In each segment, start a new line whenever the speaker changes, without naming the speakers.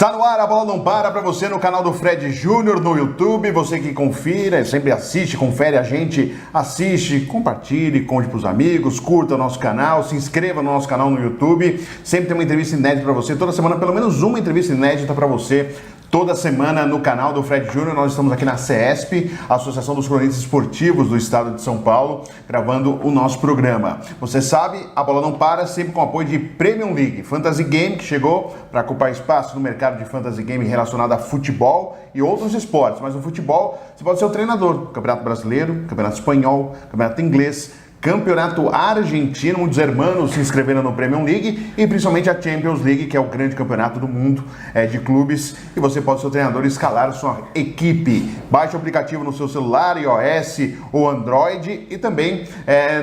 Está no ar, a bola não para você no canal do Fred Júnior no YouTube. Você que confira, sempre assiste, confere a gente, assiste, compartilhe, conte para os amigos, curta o nosso canal, se inscreva no nosso canal no YouTube. Sempre tem uma entrevista inédita para você, toda semana pelo menos uma entrevista inédita para você. Toda semana no canal do Fred Júnior, nós estamos aqui na CESP, Associação dos Cronistas Esportivos do Estado de São Paulo, gravando o nosso programa. Você sabe, a bola não para, sempre com apoio de Premium League, Fantasy Game, que chegou para ocupar espaço no mercado de Fantasy Game relacionado a futebol e outros esportes. Mas no futebol, você pode ser o treinador, Campeonato Brasileiro, Campeonato Espanhol, Campeonato Inglês, Campeonato Argentino, muitos hermanos se inscrevendo no Premium League e principalmente a Champions League, que é o grande campeonato do mundo de clubes, e você pode ser o treinador e escalar sua equipe. Baixe o aplicativo no seu celular, iOS ou Android e também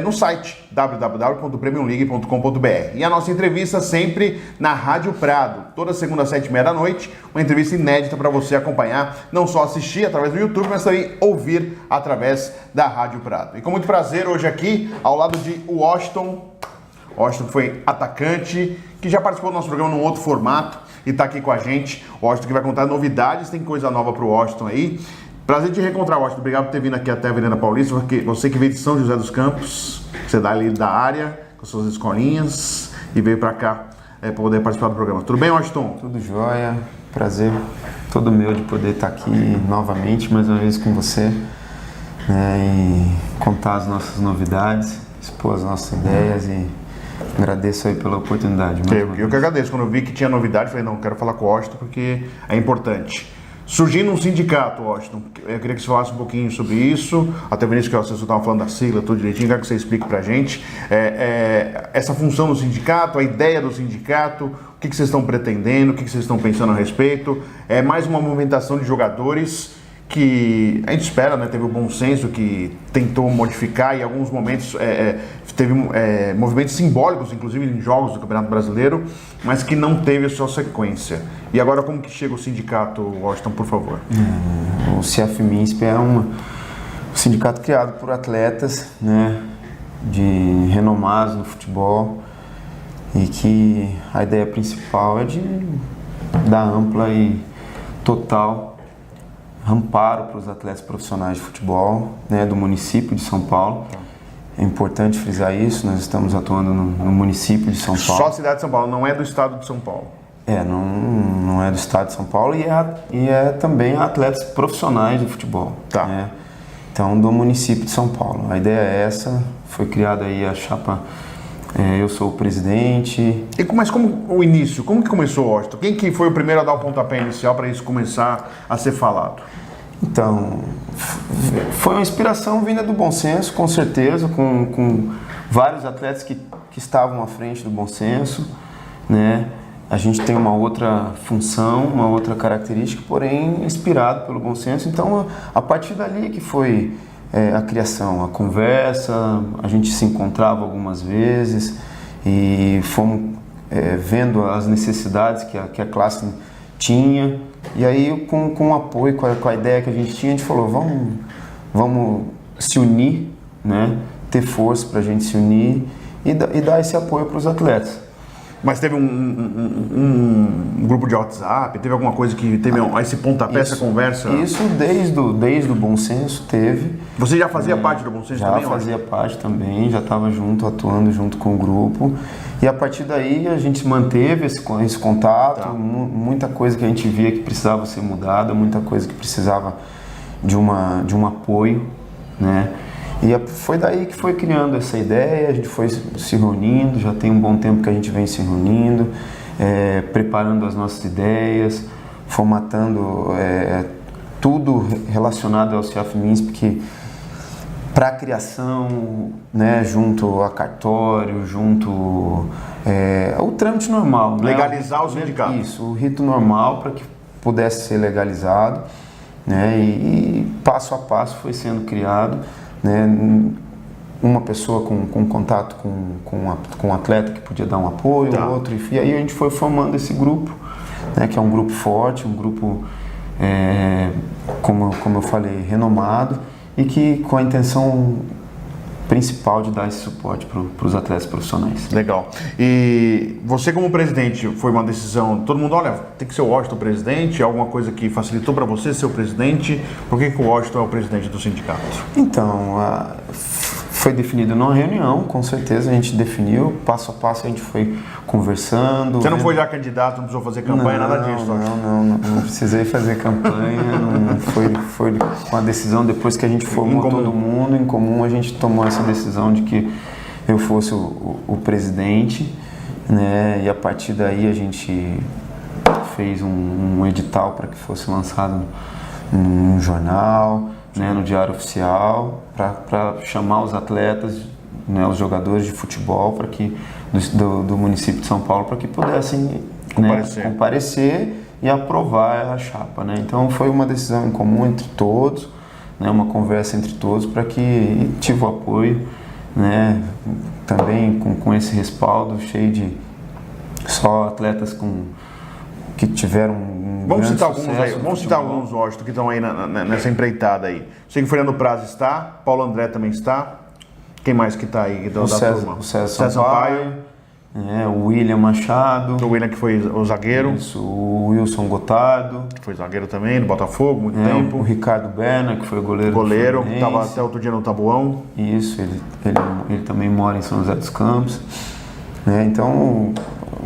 no site www.premiumleague.com.br. E a nossa entrevista sempre na Rádio Prado, toda segunda às 7h30 da noite, uma entrevista inédita para você acompanhar, não só assistir através do YouTube, mas também ouvir através da Rádio Prado. E com muito prazer hoje aqui, ao lado de Washington. Washington foi atacante, que já participou do nosso programa num outro formato e está aqui com a gente. Washington que vai contar novidades, tem coisa nova para o Washington aí. Prazer te reencontrar, Washington. Obrigado por ter vindo aqui até a Avenida Paulista. Você que veio de São José dos Campos, você dá ali da área, com suas escolinhas, e veio para cá para poder participar do programa. Tudo bem, Washington?
Tudo jóia. Prazer todo meu de poder estar aqui novamente, mais uma vez com você, e contar as nossas novidades, expor as nossas ideias e agradeço aí pela oportunidade.
Eu que agradeço. Quando eu vi que tinha novidade, falei, não, quero falar com o Washington porque é importante. Surgindo um sindicato, Washington, eu queria que você falasse um pouquinho sobre isso, até o início que você estava falando da sigla, tudo direitinho, quero que você explique pra gente essa função do sindicato, a ideia do sindicato, o que vocês estão pretendendo, o que vocês estão pensando a respeito. É mais uma movimentação de jogadores que a gente espera, né? Teve o bom senso que tentou modificar e em alguns momentos teve movimentos simbólicos, inclusive em jogos do Campeonato Brasileiro, mas que não teve a sua sequência. E agora como que chega o sindicato, Washington, por favor?
O CFMINSP é um sindicato criado por atletas, né, de renomados no futebol, e que a ideia principal é de dar ampla e total amparo para os atletas profissionais de futebol, né, do município de São Paulo. É importante frisar isso, nós estamos atuando no município de São Paulo.
Só a cidade de São Paulo, não é do estado de São Paulo?
Não é do estado de São Paulo e é também atletas profissionais de futebol.
Tá.
Né? Então, do município de São Paulo. A ideia é essa, foi criada aí a chapa, eu sou o presidente.
Mas como o início, como que começou, Washington? Quem que foi o primeiro a dar o pontapé inicial para isso começar a ser falado?
Então, foi uma inspiração vinda do bom senso, com certeza, com vários atletas que estavam à frente do bom senso, né? A gente tem uma outra função, uma outra característica, porém inspirado pelo bom senso. Então, a partir dali que foi a criação, a conversa, a gente se encontrava algumas vezes e fomos vendo as necessidades que a classe tinha. E aí, com o apoio, com a ideia que a gente tinha, a gente falou, vamos se unir, né? Ter força para a gente se unir e dar esse apoio para os atletas.
Mas teve um grupo de WhatsApp, teve alguma coisa que teve esse pontapé, essa conversa?
Isso desde o Bom Senso teve.
Você já fazia parte do Bom Senso também?
Já fazia parte também, já estava atuando junto com o grupo. E a partir daí a gente manteve esse contato, tá. Muita coisa que a gente via que precisava ser mudada, muita coisa que precisava de um apoio, né? E foi daí que foi criando essa ideia, a gente foi se reunindo, já tem um bom tempo que a gente vem se reunindo, preparando as nossas ideias, formatando tudo relacionado ao CFMINSP, que para a criação, né, junto a cartório, junto o trâmite normal.
Legalizar o sindicato.
Isso, o rito normal para que pudesse ser legalizado, né, e passo a passo foi sendo criado. Né, uma pessoa com contato com um atleta que podia dar um apoio, tá. Outro, e aí a gente foi formando esse grupo, né, que é um grupo forte, um grupo, como eu falei, renomado, e que com a intenção principal de dar esse suporte para os atletas profissionais.
Legal. E você como presidente, foi uma decisão, todo mundo, olha, tem que ser o Washington presidente, alguma coisa que facilitou para você ser o presidente? Por que o Washington é o presidente do sindicato?
Então, foi definido numa reunião, com certeza a gente definiu, passo a passo a gente foi conversando.
Você não foi já candidato, não precisou fazer campanha, nada disso?
Não precisei fazer campanha, foi uma decisão depois que a gente formou todo mundo, em comum a gente tomou essa decisão de que eu fosse o presidente, né, e a partir daí a gente fez um edital para que fosse lançado num jornal, né, no Diário Oficial, para chamar os atletas, né, os jogadores de futebol do município de São Paulo para que pudessem comparecer e aprovar a chapa, né? Então foi uma decisão em comum entre todos, né, uma conversa entre todos para que tive o apoio, né, também com esse respaldo cheio de só atletas que tiveram
Vamos citar alguns, Washington, que estão aí nessa empreitada aí. Sei que o Fernando Praz está, Paulo André também está. Quem mais que está aí da turma?
O César Sampaio, o William Machado.
O William que foi o zagueiro.
Isso, o Wilson Gotardo.
Que foi zagueiro também, no Botafogo, muito tempo.
O Ricardo Berna, que foi goleiro.
Goleiro, que estava até outro dia no Tabuão.
Isso, ele também mora em São José dos Campos. Então,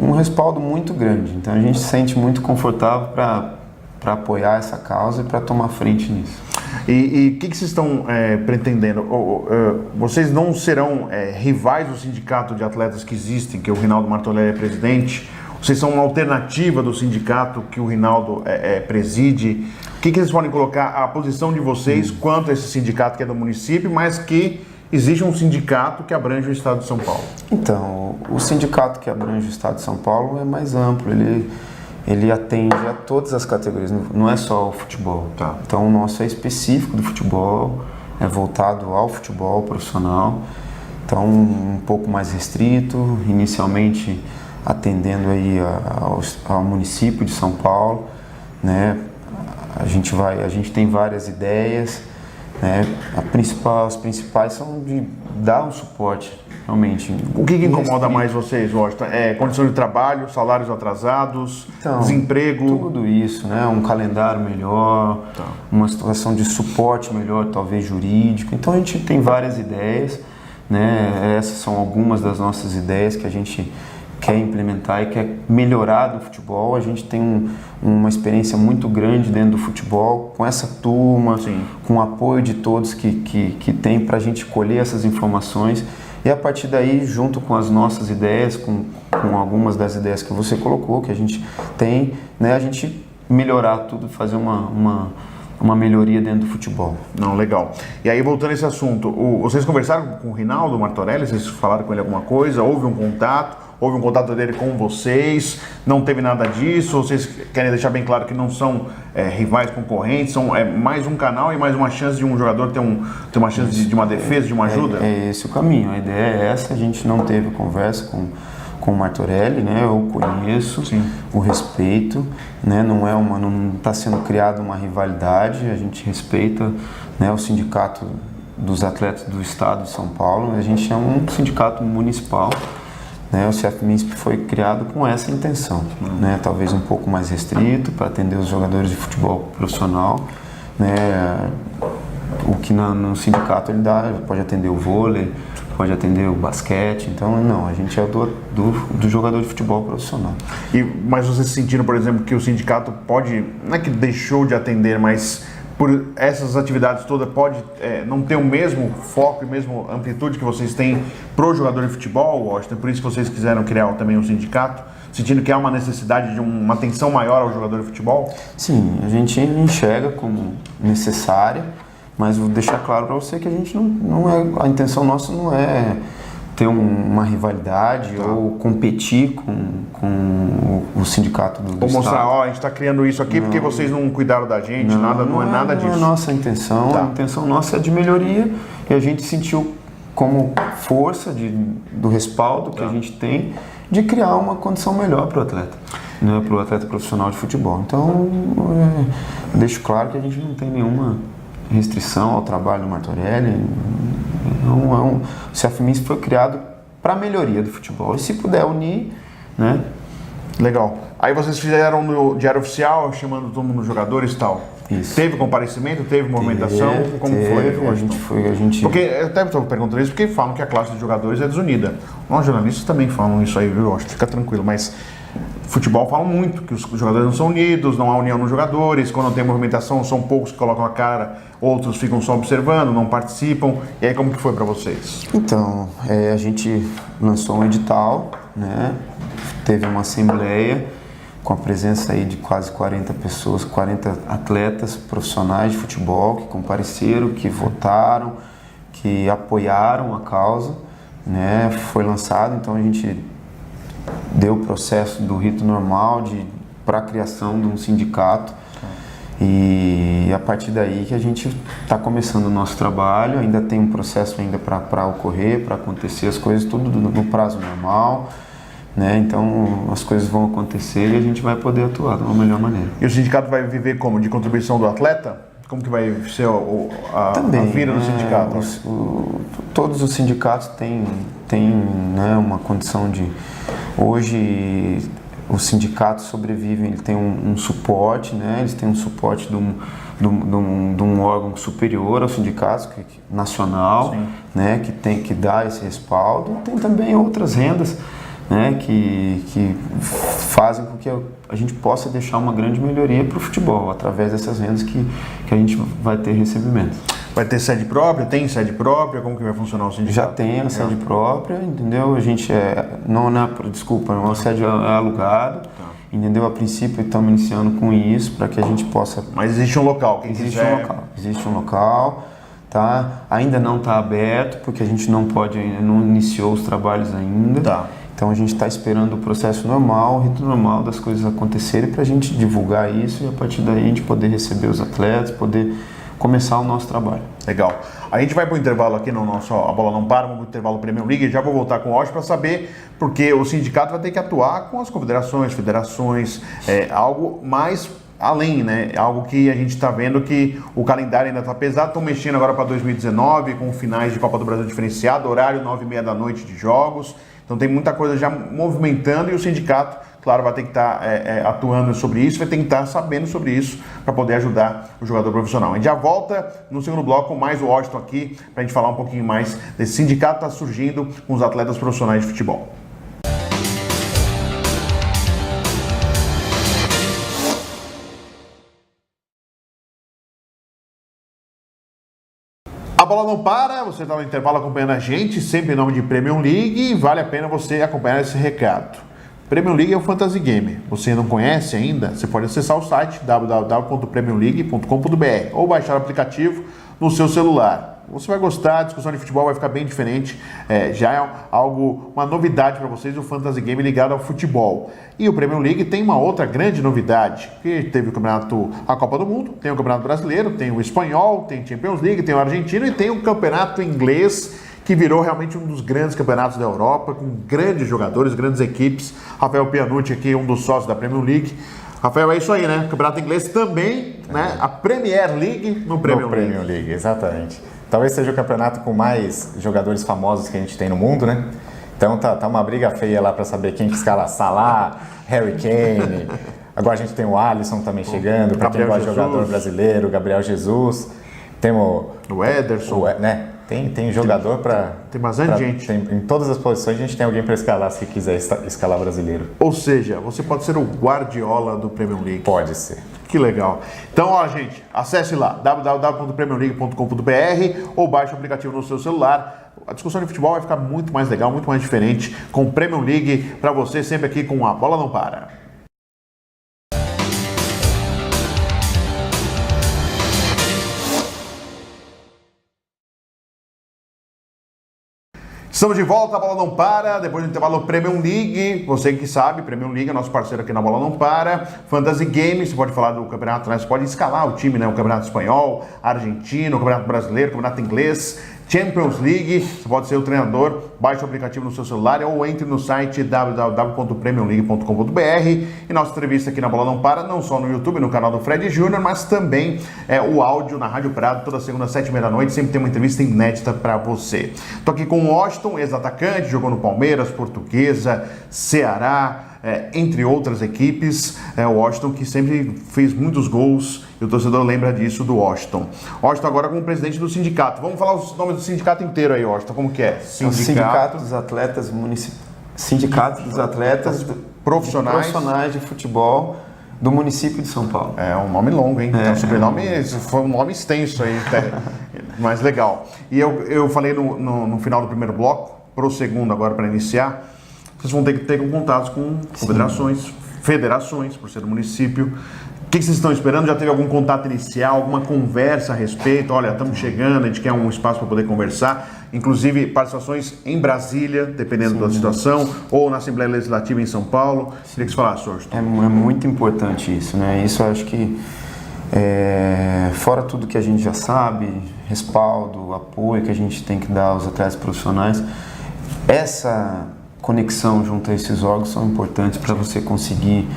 um respaldo muito grande. Então a gente se sente muito confortável para apoiar essa causa e para tomar frente nisso.
E o que vocês estão pretendendo? Vocês não serão rivais do sindicato de atletas que existem, que o Rinaldo Martorelli é presidente? Vocês são uma alternativa do sindicato que o Rinaldo preside? O que vocês podem colocar a posição de vocês quanto a esse sindicato que é do município, mas que existe um sindicato que abrange o estado de São Paulo?
Então, o sindicato que abrange o estado de São Paulo é mais amplo, ele atende a todas as categorias, não é só o futebol.
Tá.
Então, o nosso é específico do futebol, é voltado ao futebol profissional, então um pouco mais restrito, inicialmente atendendo aí ao município de São Paulo, né? A gente tem várias ideias. As principais são de dar um suporte, realmente.
O que incomoda mais vocês, Washington? Condições de trabalho, salários atrasados, desemprego?
Tudo isso, né? Um calendário melhor, uma situação de suporte melhor, talvez jurídico. Então a gente tem várias ideias, né? Essas são algumas das nossas ideias que a gente quer implementar e quer melhorar no futebol. A gente tem uma experiência muito grande dentro do futebol, com essa turma, com o apoio de todos que tem para a gente colher essas informações e a partir daí, junto com as nossas ideias, com algumas das ideias que você colocou, que a gente tem, né, a gente melhorar tudo, fazer uma melhoria dentro do futebol.
Não, legal. E aí, voltando a esse assunto, vocês conversaram com o Rinaldo Martorelli? Vocês falaram com ele alguma coisa? Houve um contato? Houve um contato dele com vocês? Não teve nada disso? Ou vocês querem deixar bem claro que não são rivais concorrentes? São mais um canal e mais uma chance de um jogador ter uma chance de uma defesa, de uma ajuda?
É esse o caminho. A ideia é essa. A gente não teve conversa com o Martorelli, né? Eu conheço, o respeito, né? Não está sendo criada uma rivalidade. A gente respeita, né, o sindicato dos atletas do estado de São Paulo. A gente é um sindicato municipal. O CFMINSP foi criado com essa intenção, né? Talvez um pouco mais restrito para atender os jogadores de futebol profissional, né? O que no sindicato ele pode atender o vôlei, pode atender o basquete, então não, a gente é do jogador de futebol profissional.
Mas vocês sentiram, por exemplo, que o sindicato pode, não é que deixou de atender, mas por essas atividades todas pode não ter o mesmo foco e mesmo amplitude que vocês têm para o jogador de futebol, Washington? Por isso que vocês quiseram criar também um sindicato, sentindo que há uma necessidade de uma atenção maior ao jogador de futebol?
Sim, a gente enxerga como necessária, mas vou deixar claro para você que a gente a intenção nossa não é ter uma rivalidade ou competir com o sindicato do
ou mostrar,
estado.
A gente está criando isso aqui porque vocês não cuidaram da gente, não é nada disso.
Não é nossa intenção, a intenção nossa é de melhoria e a gente sentiu como força do respaldo que a gente tem de criar uma condição melhor para o atleta, né, para o atleta profissional de futebol. Então, deixo claro que a gente não tem nenhuma restrição ao trabalho do Martorelli, O CF Misto foi criado para a melhoria do futebol. E se puder unir, né?
Legal. Aí vocês fizeram no Diário Oficial, chamando todo mundo, jogadores e tal.
Isso.
Teve comparecimento, teve movimentação? Como foi?
A gente...
Porque, eu até estou perguntando isso porque falam que a classe de jogadores é desunida. Nós jornalistas também falam isso aí, viu? Acho que fica tranquilo, mas futebol falam muito, que os jogadores não são unidos, não há união nos jogadores, quando tem movimentação são poucos que colocam a cara, outros ficam só observando, não participam. E aí como que foi para vocês?
Então, a gente lançou um edital, né? Teve uma assembleia com a presença aí de quase 40 pessoas, 40 atletas profissionais de futebol que compareceram, que votaram, que apoiaram a causa, né? Foi lançado, então a gente deu o processo do rito normal para a criação de um sindicato. E a partir daí que a gente está começando o nosso trabalho, ainda tem um processo ainda para ocorrer, para acontecer as coisas, tudo no prazo normal, né? Então as coisas vão acontecer e a gente vai poder atuar de uma melhor maneira.
E o sindicato vai viver como? De contribuição do atleta? Como que vai ser a vida do sindicato?
Todos os sindicatos têm né, uma condição de... Hoje os sindicatos sobrevivem, ele tem um suporte, né? Eles têm um suporte de um órgão superior aos sindicatos, nacional, né? Que dá esse respaldo. Tem também outras rendas, né? Que fazem com que a gente possa deixar uma grande melhoria para o futebol, através dessas rendas que a gente vai ter recebimento.
Vai ter sede própria? Tem sede própria? Como que vai funcionar o sindicato?
Já tem a sede própria, entendeu? A gente desculpa, a sede é alugada, entendeu? A princípio estamos iniciando com isso para que a gente possa...
Mas existe um local?
Existe um local, tá? Ainda não está aberto porque a gente não iniciou os trabalhos ainda.
Tá.
Então a gente está esperando o processo normal, o rito normal das coisas acontecerem para a gente divulgar isso e a partir daí a gente poder receber os atletas, poder começar o nosso trabalho.
Legal. A gente vai para o intervalo aqui no nosso A Bola Não Para, vamos para o intervalo Premier League, já vou voltar com o Osh para saber, porque o sindicato vai ter que atuar com as confederações, federações, algo mais além, né? Algo que a gente está vendo que o calendário ainda está pesado, estão mexendo agora para 2019, com finais de Copa do Brasil diferenciado, horário 9h30 da noite de jogos, então tem muita coisa já movimentando e o sindicato, claro, vai ter que estar atuando sobre isso, vai ter que estar sabendo sobre isso para poder ajudar o jogador profissional. A gente já volta no segundo bloco com mais o Washington aqui para a gente falar um pouquinho mais desse sindicato que está surgindo com os atletas profissionais de futebol. A bola não para, você está no intervalo acompanhando a gente, sempre em nome de Premier League, e vale a pena você acompanhar esse recado. Premier League é um fantasy game. Você não conhece ainda? Você pode acessar o site www.premiumleague.com.br ou baixar o aplicativo no seu celular. Você vai gostar, a discussão de futebol vai ficar bem diferente. Já é uma novidade para vocês, o fantasy game ligado ao futebol. E o Premier League tem uma outra grande novidade, que teve o campeonato, a Copa do Mundo, tem o Campeonato Brasileiro, tem o Espanhol, tem Champions League, tem o Argentino e tem o Campeonato Inglês, que virou realmente um dos grandes campeonatos da Europa, com grandes jogadores, grandes equipes. Rafael Pianucci aqui, um dos sócios da Premier League. Rafael, é isso aí, né? Campeonato Inglês também, né? A Premier League no Premier League.
Premier League, exatamente. Talvez seja o campeonato com mais jogadores famosos que a gente tem no mundo, né? Então tá uma briga feia lá para saber quem que escala Salah, Harry Kane. Agora a gente tem o Alisson também chegando, para quem gosta de jogador brasileiro, Gabriel Jesus. Temos
o Ederson,
né? Tem jogador para...
Tem bastante gente.
Em todas as posições a gente tem alguém para escalar, se quiser escalar brasileiro.
Ou seja, você pode ser o Guardiola do Premier League.
Pode ser.
Que legal. Então, ó, gente, acesse lá, www.premiumleague.com.br ou baixe o aplicativo no seu celular. A discussão de futebol vai ficar muito mais legal, muito mais diferente com o Premier League para você, sempre aqui com A Bola Não Para. Estamos de volta, a Bola Não Para, depois do intervalo Premier League. Você que sabe, Premier League é nosso parceiro aqui na Bola Não Para. Fantasy Games, você pode falar do campeonato, né? Você pode escalar o time, né? O campeonato espanhol, argentino, o campeonato brasileiro, o campeonato inglês, Champions League. Você pode ser o treinador, baixe o aplicativo no seu celular ou entre no site www.premiumleague.com.br. E nossa entrevista aqui na Bola Não Para, não só no YouTube, no canal do Fred Júnior, mas também o áudio na Rádio Prado, toda segunda às 7h30 da noite, sempre tem uma entrevista inédita para você. Tô aqui com o Washington, ex-atacante, jogou no Palmeiras, Portuguesa, Ceará, entre outras equipes. O Washington que sempre fez muitos gols e o torcedor lembra disso do Washington. Washington agora como presidente do sindicato. Vamos falar os nomes do sindicato inteiro aí, Washington, como que é?
Sindicato dos Atletas Sindicato dos Atletas Profissionais de Futebol do município de São Paulo.
É um nome longo, hein? O sobrenome foi um nome extenso aí, mas legal. E eu falei no final do primeiro bloco, pro segundo agora para iniciar, vocês vão ter que ter contatos com federações, por ser do município. O que vocês estão esperando? Já teve algum contato inicial, alguma conversa a respeito? Olha, estamos chegando, a gente quer um espaço para poder conversar. Inclusive, participações em Brasília, dependendo da situação, ou na Assembleia Legislativa em São Paulo. Queria que você falasse, Washington.
É muito importante isso, né? Isso eu acho que, fora tudo que a gente já sabe, respaldo, apoio que a gente tem que dar aos atletas profissionais, essa conexão junto a esses órgãos são importantes para você conseguir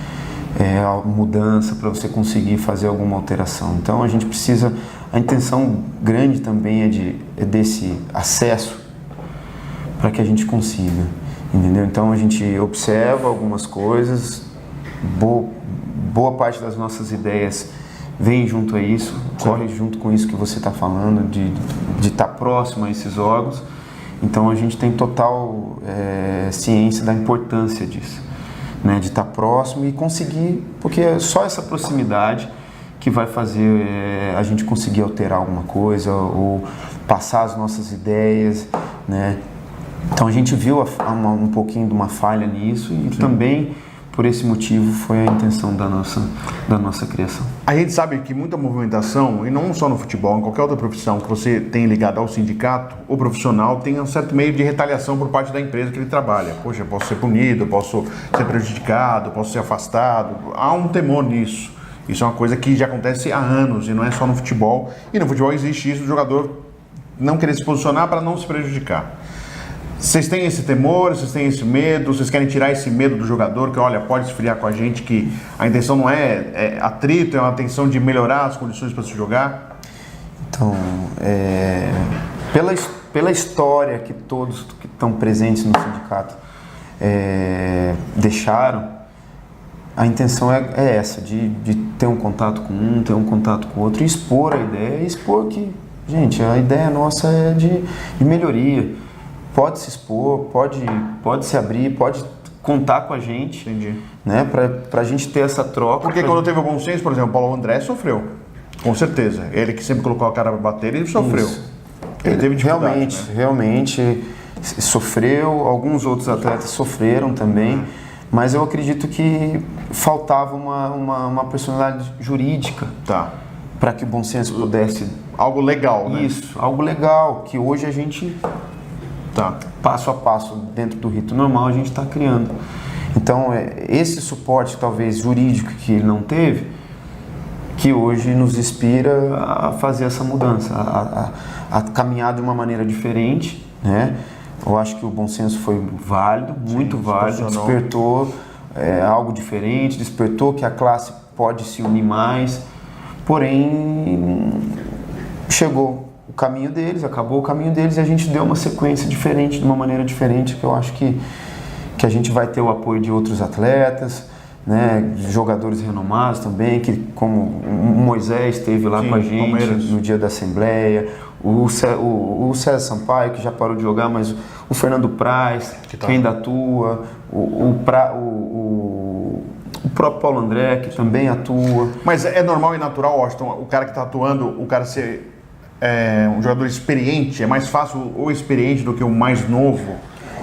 a mudança, para você conseguir fazer alguma alteração. Então a gente precisa, a intenção grande também é desse acesso para que a gente consiga, entendeu? Então a gente observa algumas coisas, boa parte das nossas ideias vem junto a isso, corre junto com isso que você está falando, de estar próximo a esses órgãos. Então a gente tem total ciência da importância disso, né? De estar próximo e conseguir, porque é só essa proximidade que vai fazer a gente conseguir alterar alguma coisa ou passar as nossas ideias, né? Então a gente viu um pouquinho de uma falha nisso e também por esse motivo foi a intenção da nossa criação.
A gente sabe que muita movimentação, e não só no futebol, em qualquer outra profissão que você tem ligado ao sindicato, o profissional tem um certo meio de retaliação por parte da empresa que ele trabalha. Poxa, eu posso ser punido, eu posso ser prejudicado, eu posso ser afastado. Há um temor nisso. Isso é uma coisa que já acontece há anos e não é só no futebol. E no futebol existe isso, o jogador não querer se posicionar para não se prejudicar. Vocês têm esse temor, vocês têm esse medo, vocês querem tirar esse medo do jogador, que olha, pode esfriar com a gente, que a intenção não é atrito, é uma intenção de melhorar as condições para se jogar?
Então, pela história que todos que estão presentes no sindicato deixaram, a intenção é essa, de ter um contato com um, ter um contato com o outro, e expor a ideia, e expor que, gente, a ideia nossa é de melhoria. Pode se expor, pode se abrir, pode contar com a gente.
Entendi.
Né, pra gente ter essa troca.
Porque quando teve o bom senso, por exemplo, o Paulo André sofreu, com certeza. Ele que sempre colocou a cara para bater, ele sofreu. Ele teve dificuldade. Realmente
sofreu, alguns outros atletas sofreram também, mas eu acredito que faltava uma personalidade jurídica para que o bom senso pudesse...
Algo legal, né?
Isso, algo legal, que hoje a gente... passo a passo, dentro do rito normal, a gente está criando. Então, esse suporte, talvez, jurídico que ele não teve, que hoje nos inspira a fazer essa mudança, a caminhar de uma maneira diferente, né? Eu acho que o bom senso foi válido, muito válido, despertou algo diferente, despertou que a classe pode se unir mais, porém, chegou o caminho deles, acabou o caminho deles e a gente deu uma sequência diferente, de uma maneira diferente, que eu acho que a gente vai ter o apoio de outros atletas, né, jogadores renomados também, que como o Moisés esteve lá com a gente Palmeiras. No dia da Assembleia, o César Sampaio, que já parou de jogar, mas o Fernando Praz, que ainda atua, o próprio Paulo André, que também atua.
Mas é normal e natural, Washington, o cara que está atuando, o cara ser um jogador experiente, é mais fácil o experiente do que o mais novo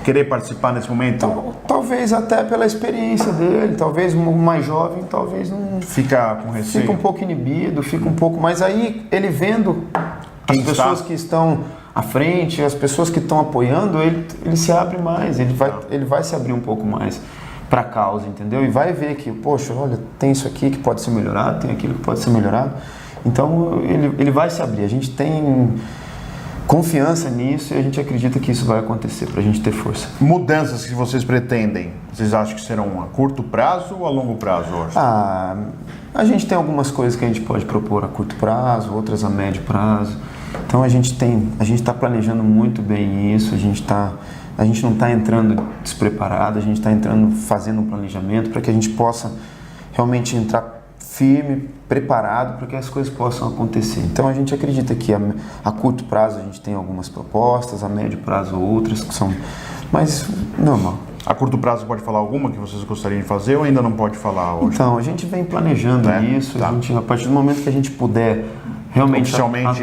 querer participar nesse momento?
Talvez até pela experiência dele, talvez o mais jovem, talvez não...
Fica com receio?
Fica um pouco inibido, fica um pouco... Mas aí, ele vendo as pessoas que estão à frente, as pessoas que estão apoiando, ele se abre mais, ele vai se abrir um pouco mais para a causa, entendeu? E vai ver que, poxa, olha, tem isso aqui que pode ser melhorado, tem aquilo que pode ser melhorado. Então, ele vai se abrir. A gente tem confiança nisso e a gente acredita que isso vai acontecer, para a gente ter força.
Mudanças que vocês pretendem, vocês acham que serão a curto prazo ou a longo prazo, hoje?
A gente tem algumas coisas que a gente pode propor a curto prazo, outras a médio prazo. Então a gente está planejando muito bem isso, a gente não está entrando despreparado, a gente está entrando fazendo um planejamento para que a gente possa realmente entrar firme, preparado para que as coisas possam acontecer. Então a gente acredita que a curto prazo a gente tem algumas propostas, a médio prazo outras que são mais normal.
A curto prazo pode falar alguma que vocês gostariam de fazer ou ainda não pode falar hoje?
Então, a gente vem planejando isso,
tá.
A partir do momento que a gente puder realmente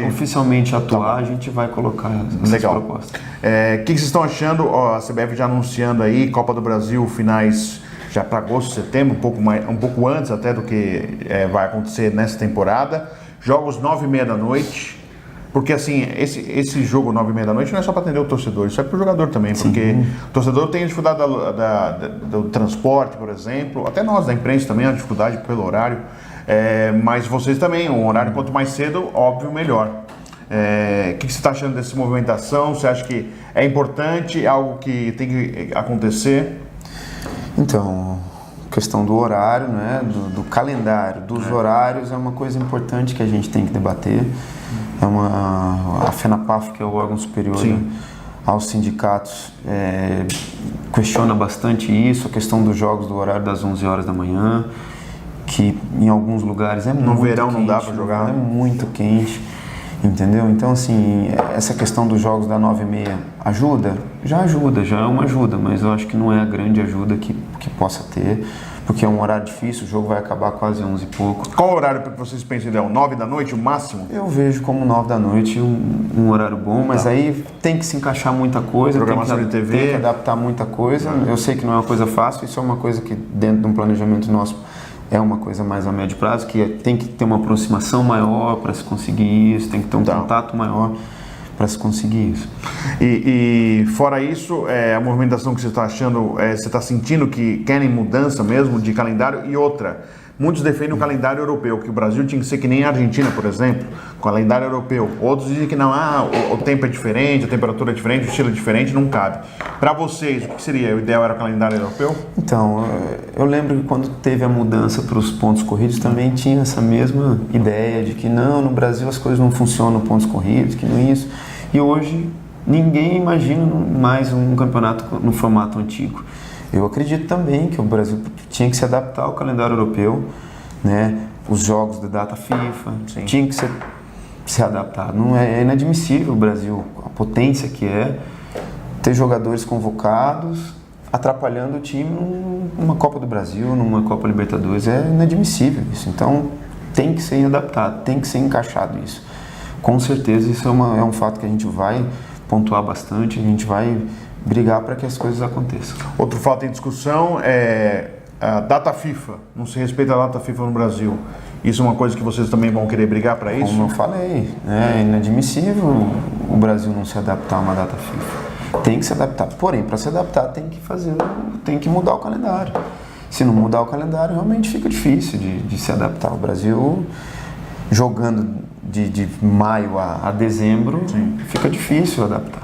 oficialmente atuar, a gente vai colocar essas propostas.
O que vocês estão achando? A CBF já anunciando aí, Copa do Brasil, finais já para agosto, setembro, um pouco antes até do que vai acontecer nessa temporada. Jogos 9h30 da noite. Porque assim, esse jogo 9h30 da noite não é só para atender o torcedor, isso é para o jogador também, porque o torcedor tem dificuldade do transporte, por exemplo, até nós da imprensa também, a dificuldade pelo horário, mas vocês também, um horário quanto mais cedo, óbvio, melhor. O que você está achando dessa movimentação? Você acha que é importante, algo que tem que acontecer?
Então, questão do horário, né, do calendário, dos horários é uma coisa importante que a gente tem que debater. A FENAPAF, que é o órgão superior aos sindicatos, questiona bastante isso, a questão dos jogos do horário das 11 horas da manhã, que em alguns lugares é muito quente. No verão não dá para jogar. É muito quente, entendeu? Então, assim, essa questão dos jogos da 9h30 ajuda? Já é uma ajuda, mas eu acho que não é a grande ajuda que possa ter, porque é um horário difícil, o jogo vai acabar quase 11 e pouco.
Qual horário que vocês pensam ideal? 9 da noite, o máximo?
Eu vejo como 9 da noite um horário bom, mas aí tem que se encaixar muita coisa,
programação de TV.
Tem que adaptar muita coisa. Eu sei que não é uma coisa fácil, isso é uma coisa que dentro de um planejamento nosso é uma coisa mais a médio prazo, que tem que ter uma aproximação maior para se conseguir isso, tem que ter um contato maior para se conseguir isso.
E fora isso, a movimentação que você está achando, você está sentindo que querem mudança mesmo de calendário? E outra, muitos defendem o calendário europeu, que o Brasil tinha que ser que nem a Argentina, por exemplo, calendário europeu. Outros dizem que não, o tempo é diferente, a temperatura é diferente, o estilo é diferente, não cabe. Para vocês, o que seria? O ideal era o calendário europeu?
Então, eu lembro que quando teve a mudança para os pontos corridos, também tinha essa mesma ideia de que não, no Brasil as coisas não funcionam pontos corridos, que não é isso. E hoje ninguém imagina mais um campeonato no formato antigo. Eu acredito também que o Brasil tinha que se adaptar ao calendário europeu, né? Os jogos da data FIFA tinham que se adaptar. Não é inadmissível o Brasil, a potência que é, ter jogadores convocados atrapalhando o time numa Copa do Brasil, numa Copa Libertadores. É inadmissível isso. Então tem que ser adaptado, tem que ser encaixado isso. Com certeza isso é um fato que a gente vai pontuar bastante, a gente vai brigar para que as coisas aconteçam.
Outro fato em discussão é a data FIFA. Não se respeita a data FIFA no Brasil. Isso é uma coisa que vocês também vão querer brigar para isso?
Como eu falei, é inadmissível o Brasil não se adaptar a uma data FIFA. Tem que se adaptar. Porém, para se adaptar tem que mudar o calendário. Se não mudar o calendário, realmente fica difícil de se adaptar. O Brasil jogando de maio a dezembro, fica difícil adaptar.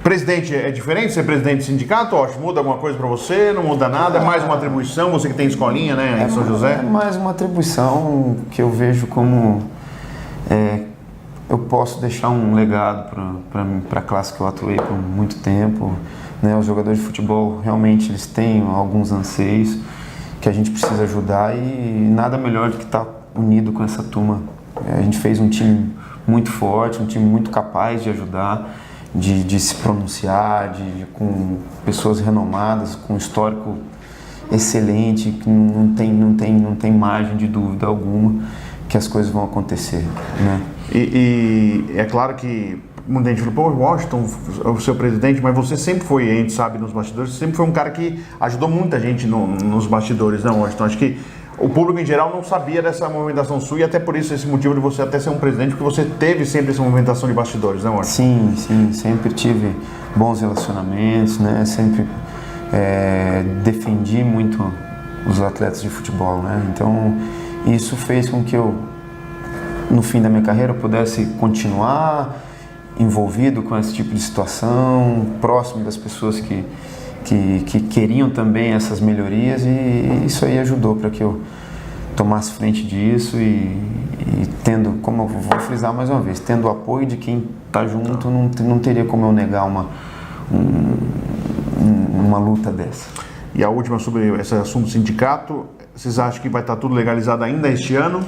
Presidente, é diferente ser presidente de sindicato? Muda alguma coisa para você? Não muda nada? É mais uma atribuição? Você que tem escolinha, né, em São José?
É mais uma atribuição que eu vejo como eu posso deixar um legado para a classe que eu atuei por muito tempo. Né? Os jogadores de futebol realmente eles têm alguns anseios que a gente precisa ajudar e nada melhor do que estar unido com essa turma. A gente fez um time muito forte, um time muito capaz de ajudar, de se pronunciar, com pessoas renomadas, com um histórico excelente, que não tem margem de dúvida alguma que as coisas vão acontecer, né?
E é claro que muita gente falou, Washington, o seu presidente, mas você sempre foi, a gente sabe, nos bastidores, sempre foi um cara que ajudou muita gente nos bastidores, né, Washington? Acho que o público em geral não sabia dessa movimentação sua e até por isso esse motivo de você até ser um presidente, porque você teve sempre essa movimentação de bastidores, né, Washington?
Sim, sempre tive bons relacionamentos, né? Sempre defendi muito os atletas de futebol, né? Então isso fez com que eu, no fim da minha carreira, pudesse continuar envolvido com esse tipo de situação, próximo das pessoas que queriam também essas melhorias, e isso aí ajudou para que eu tomasse frente disso e tendo, como eu vou frisar mais uma vez, tendo o apoio de quem está junto, não teria como eu negar uma luta dessa.
E a última sobre esse assunto do sindicato, vocês acham que vai estar tudo legalizado ainda este ano?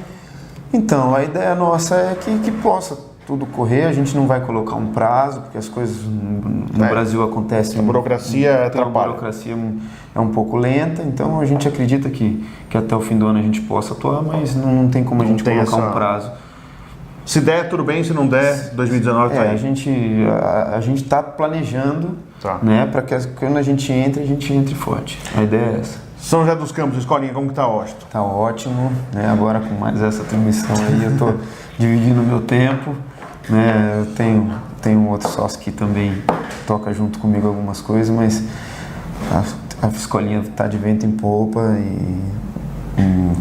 Então, a ideia nossa é que possa tudo correr, a gente não vai colocar um prazo, porque as coisas no Brasil acontecem...
A burocracia atrapalha.
A burocracia é um pouco lenta, então a gente acredita que até o fim do ano a gente possa atuar, mas não tem como a gente colocar um prazo.
Se der, tudo bem, se não der, 2019 tá aí.
A gente está planejando, né, para que quando a gente entre forte. A ideia é essa.
São José dos Campos, escolinha, como que tá, Washington?
Tá ótimo, né? Agora com mais essa transmissão aí, eu tô dividindo o meu tempo, né? Eu tenho um outro sócio que também toca junto comigo algumas coisas, mas a escolinha tá de vento em popa e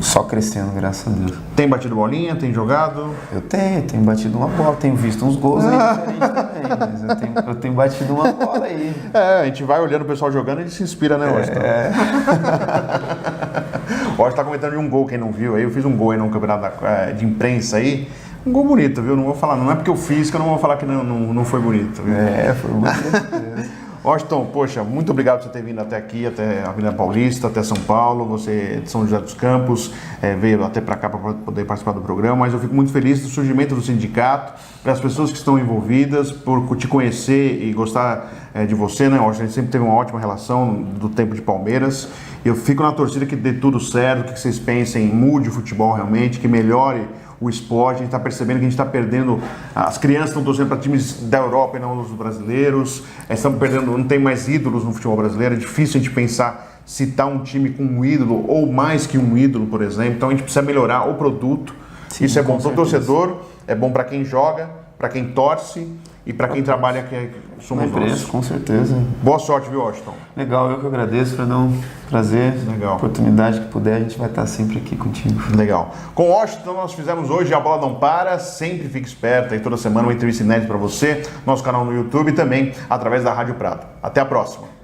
só crescendo, graças a Deus.
Tem batido bolinha, tem jogado?
Eu tenho batido uma bola, tenho visto uns gols aí diferentes também, mas eu tenho batido uma bola aí.
A gente vai olhando o pessoal jogando e ele se inspira, né, Washington? O Washington tá comentando de um gol, quem não viu aí, eu fiz um gol aí num campeonato de imprensa aí, um gol bonito, viu? Não vou falar, não é porque eu fiz que eu não vou falar que não foi bonito, viu?
Foi bonito.
Washington, poxa, muito obrigado por você ter vindo até aqui, até a Avenida Paulista, até São Paulo, você é de São José dos Campos, veio até para cá para poder participar do programa, mas eu fico muito feliz do surgimento do sindicato, pelas pessoas que estão envolvidas, por te conhecer e gostar de você, né, Washington? A gente sempre teve uma ótima relação do tempo de Palmeiras, eu fico na torcida que dê tudo certo, que vocês pensem, mude o futebol realmente, que melhore o esporte. A gente está percebendo que a gente está perdendo, as crianças estão torcendo para times da Europa e não os brasileiros, estamos perdendo, não tem mais ídolos no futebol brasileiro, é difícil a gente pensar, citar um time com um ídolo ou mais que um ídolo, por exemplo, então a gente precisa melhorar o produto. Sim, isso é bom para o torcedor, é bom para quem joga, para quem torce e para quem trabalha, que somos nós.
Com certeza.
Boa sorte, viu, Washington?
Legal, eu que agradeço, Fernão. Prazer.
Legal.
Oportunidade que puder, a gente vai estar sempre aqui contigo.
Legal. Com o Washington, nós fizemos hoje A Bola Não Para. Sempre fique esperto aí, toda semana uma entrevista inédita para você, nosso canal no YouTube e também através da Rádio Prata. Até a próxima.